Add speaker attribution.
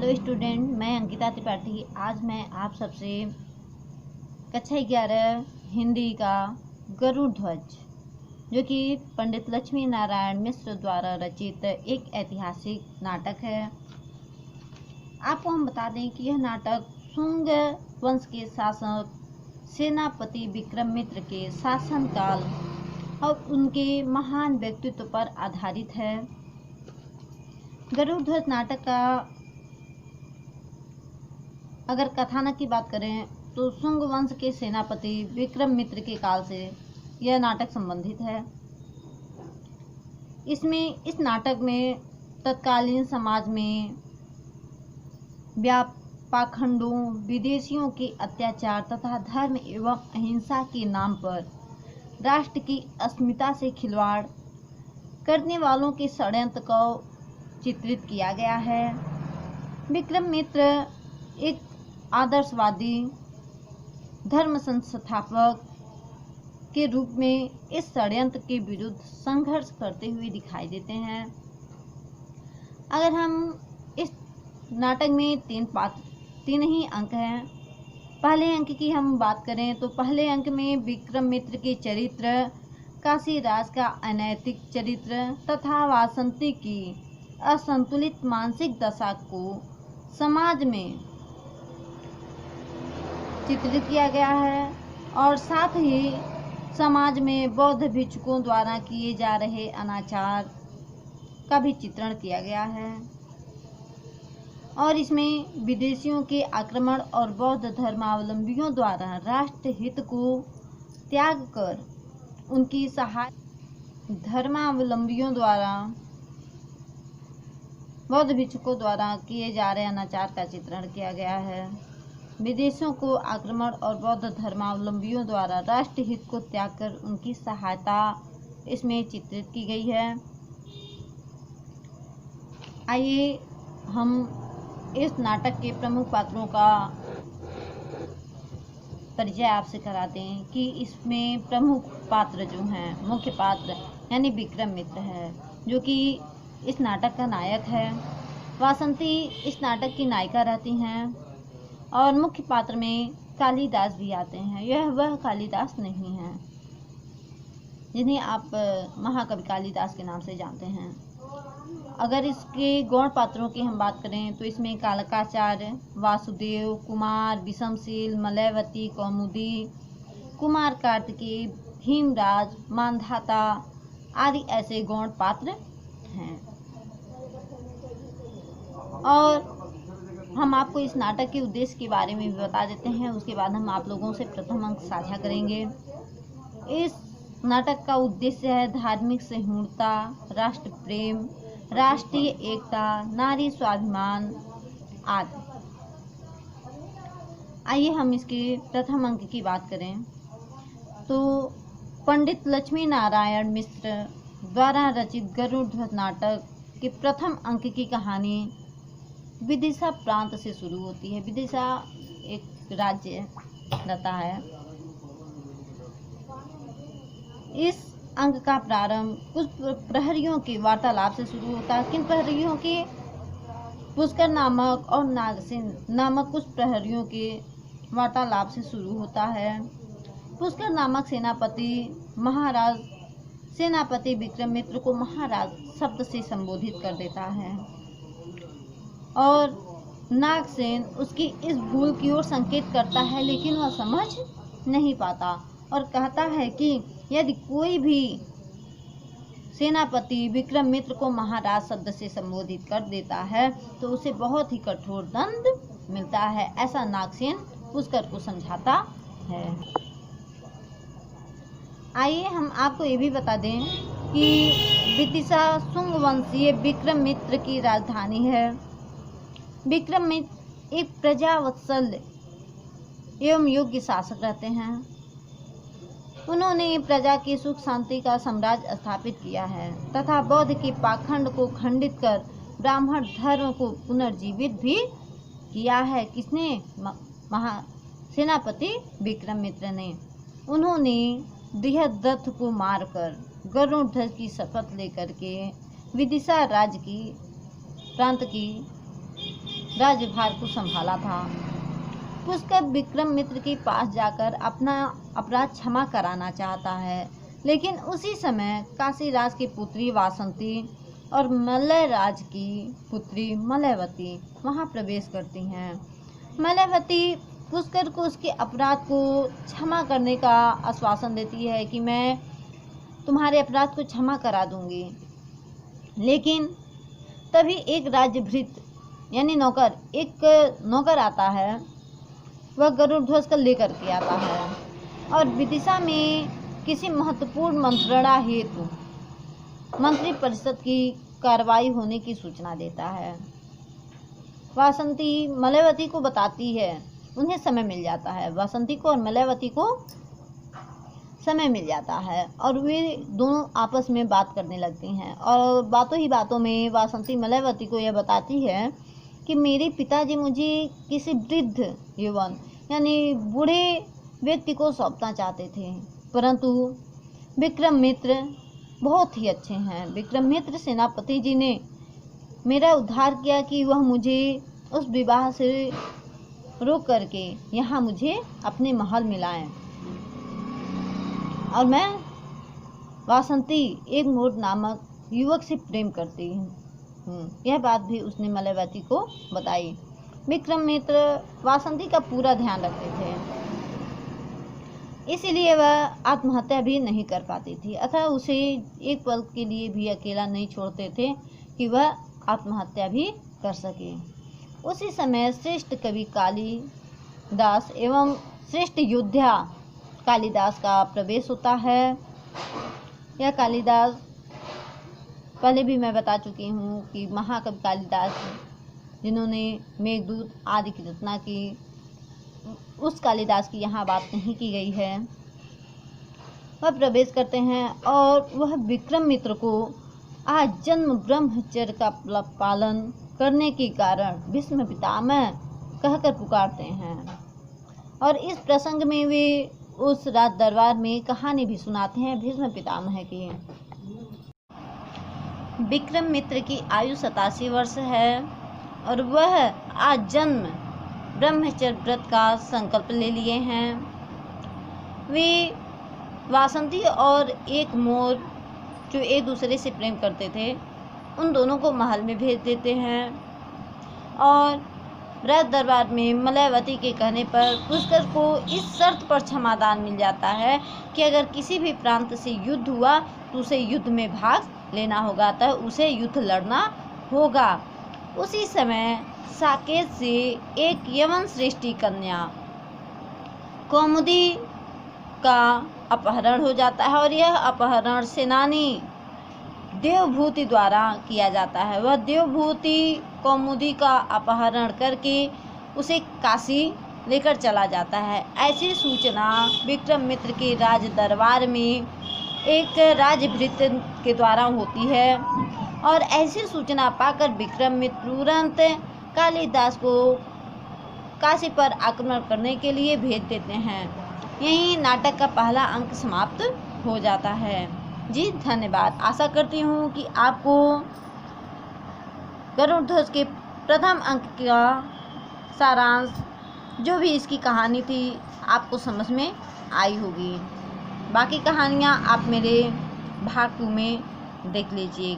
Speaker 1: Hello student, मैं अंकिता त्रिपाठी। आज मैं आप सबसे कक्षा 11 हिंदी का गरुड़ ध्वज, जो कि पंडित लक्ष्मी नारायण मिश्र द्वारा रचित एक ऐतिहासिक नाटक है। आपको हम बता दें कि यह नाटक शुंग वंश के शासक सेनापति विक्रमादित्य के शासनकाल और उनके महान व्यक्तित्व पर आधारित है। गरुड़ ध्वज नाटक का अगर कथानक की बात करें तो शुंग वंश के सेनापति विक्रमादित्य के काल से यह नाटक संबंधित है। इस नाटक में तत्कालीन समाज में पाखंडों, विदेशियों के अत्याचार तथा धर्म एवं अहिंसा के नाम पर राष्ट्र की अस्मिता से खिलवाड़ करने वालों के षड्यंत्र को चित्रित किया गया है। विक्रमादित्य एक आदर्शवादी धर्म संस्थापक के रूप में इस षड्यंत्र के विरुद्ध संघर्ष करते हुए दिखाई देते हैं। अगर हम इस नाटक में तीन ही अंक हैं। पहले अंक की हम बात करें तो पहले अंक में विक्रमादित्य के चरित्र, काशीराज का अनैतिक चरित्र तथा वासंती की असंतुलित मानसिक दशा को समाज में चित्रित किया गया है और साथ ही समाज में बौद्ध भिक्षुकों द्वारा किए जा रहे अनाचार का भी चित्रण किया गया है। और इसमें विदेशियों के आक्रमण और बौद्ध धर्मावलंबियों द्वारा राष्ट्र हित को त्याग कर उनकी धर्मावलंबियों द्वारा बौद्ध भिक्षुकों द्वारा किए जा रहे अनाचार का चित्रण किया गया है। विदेशियों को आक्रमण और बौद्ध धर्मावलंबियों द्वारा राष्ट्र हित को त्याग कर उनकी सहायता इसमें चित्रित की गई है। आइए हम इस नाटक के प्रमुख पात्रों का परिचय आपसे कराते हैं कि इसमें प्रमुख पात्र जो हैं, मुख्य पात्र यानी विक्रमादित्य है, जो कि इस नाटक का नायक है। वासंती इस नाटक की नायिका रहती हैं और मुख्य पात्र में कालिदास भी आते हैं। यह वह कालिदास नहीं है जिन्हें आप महाकवि कालिदास के नाम से जानते हैं। अगर इसके गौण पात्रों की हम बात करें तो इसमें कालकाचार्य, वासुदेव, कुमार, विषमशील, मलयवती, कौमुदी, कुमार कार्तिकेय, भीमराज, मानधाता आदि ऐसे गौण पात्र हैं। और हम आपको इस नाटक के उद्देश्य के बारे में भी बता देते हैं। उसके बाद हम आप लोगों से प्रथम अंक साझा करेंगे। इस नाटक का उद्देश्य है धार्मिक सहिष्णुता, राष्ट्र प्रेम, राष्ट्रीय एकता, नारी स्वाभिमान आदि। आइए हम इसके प्रथम अंक की बात करें तो पंडित लक्ष्मी नारायण मिश्र द्वारा रचित गरुड़ ध्वज नाटक के प्रथम अंक की कहानी विदिशा प्रांत से शुरू होती है। विदिशा एक राज्य रहता है। इस अंक का प्रारंभ कुछ प्रहरियों के वार्तालाप से शुरू होता है। किन प्रहरियों के? पुष्कर नामक और नागसेन नामक कुछ प्रहरियों के वार्तालाप से शुरू होता है। पुष्कर नामक सेनापति महाराज सेनापति विक्रमादित्य को महाराज शब्द से संबोधित कर देता है और नागसेन उसकी इस भूल की ओर संकेत करता है, लेकिन वह समझ नहीं पाता और कहता है कि यदि कोई भी सेनापति विक्रमादित्य को महाराज शब्द से संबोधित कर देता है तो उसे बहुत ही कठोर दंड मिलता है। ऐसा नागसेन पुष्कर को समझाता है। आइए हम आपको ये भी बता दें कि विदिशा शुंग वंशीय विक्रमादित्य की राजधानी है। विक्रमादित्य एक प्रजावत्सल एवं योग्य शासक रहते हैं। उन्होंने प्रजा की सुख शांति का साम्राज्य स्थापित किया है तथा बौद्ध के पाखंड को खंडित कर ब्राह्मण धर्म को पुनर्जीवित भी किया है। किसने? सेनापति विक्रमादित्य ने। उन्होंने बृहद्रथ को मारकर गरुड़ ध्वज की शपथ लेकर के विदिशा राज्य की प्रांत की राज्यभार को संभाला था। पुष्कर विक्रमित्र के पास जाकर अपना अपराध क्षमा कराना चाहता है, लेकिन उसी समय काशीराज की पुत्री वासंती और मलयराज की पुत्री मलयवती वहां प्रवेश करती हैं। मलयवती पुष्कर को उसके अपराध को क्षमा करने का आश्वासन देती है कि मैं तुम्हारे अपराध को क्षमा करा दूंगी। लेकिन तभी एक राज्यभृत यानी एक नौकर आता है। वह गरुड़ ध्वज को लेकर के आता है और विदिशा में किसी महत्वपूर्ण मंत्रणा हेतु मंत्री परिषद की कार्रवाई होने की सूचना देता है। वासंती मलयवती को बताती है, उन्हें समय मिल जाता है। वासंती को और मलयवती को समय मिल जाता है और वे दोनों आपस में बात करने लगती हैं। और बातों ही बातों में वासंती मलयवती को यह बताती है कि मेरे पिताजी मुझे किसी वृद्ध युवन यानी बूढ़े व्यक्ति को सौंपना चाहते थे, परंतु विक्रमित्र बहुत ही अच्छे हैं। विक्रमित्र सेनापति जी ने मेरा उद्धार किया कि वह मुझे उस विवाह से रोक करके यहाँ मुझे अपने महल में लाएं और मैं वासंती एक मोर नामक युवक से प्रेम करती हूँ। यह बात भी उसने मलयवती को बताई। विक्रमित्र वासंती का पूरा ध्यान रखते थे, इसीलिए वह आत्महत्या भी नहीं कर पाती थी, अतः उसे एक पल के लिए भी अकेला नहीं छोड़ते थे कि वह आत्महत्या भी कर सके। उसी समय श्रेष्ठ कवि कालिदास एवं श्रेष्ठ योद्धा कालिदास का प्रवेश होता है। यह कालिदास पहले भी मैं बता चुकी हूँ कि महाकवि कालिदास जिन्होंने मेघदूत आदि की रचना की, उस कालिदास की यहाँ बात नहीं की गई है। वह प्रवेश करते हैं और वह विक्रमित्र को आजन्म ब्रह्मचर्य का पालन करने के कारण भीष्म पितामह कहकर पुकारते हैं। और इस प्रसंग में वे उस राज दरबार में कहानी भी सुनाते हैं भीष्म पितामह की। विक्रमित्र की आयु 87 वर्ष है और वह आजन्म ब्रह्मचर्य व्रत का संकल्प ले लिए हैं। वे वासंती और एक मोर जो एक दूसरे से प्रेम करते थे, उन दोनों को महल में भेज देते हैं और राज दरबार में मलयवती के कहने पर पुष्कर को इस शर्त पर क्षमादान मिल जाता है कि अगर किसी भी प्रांत से युद्ध हुआ तो उसे युद्ध में भाग लेना होगा, तो उसे युद्ध लड़ना होगा। उसी समय साकेत से एक यवन श्रेष्ठी कन्या कौमुदी का अपहरण हो जाता है और यह अपहरण सेनानी देवभूति द्वारा किया जाता है। वह देवभूति कौमुदी का अपहरण करके उसे काशी लेकर चला जाता है। ऐसी सूचना विक्रमित्र के राज दरबार में एक राजभृत के द्वारा होती है और ऐसी सूचना पाकर विक्रमित्र तुरंत कालिदास को काशी पर आक्रमण करने के लिए भेज देते हैं। यही नाटक का पहला अंक समाप्त हो जाता है। जी धन्यवाद। आशा करती हूँ कि आपको गरुड़ ध्वज के प्रथम अंक का सारांश जो भी इसकी कहानी थी आपको समझ में आई होगी। बाकी कहानियाँ आप मेरे भाग 2 में देख लीजिए।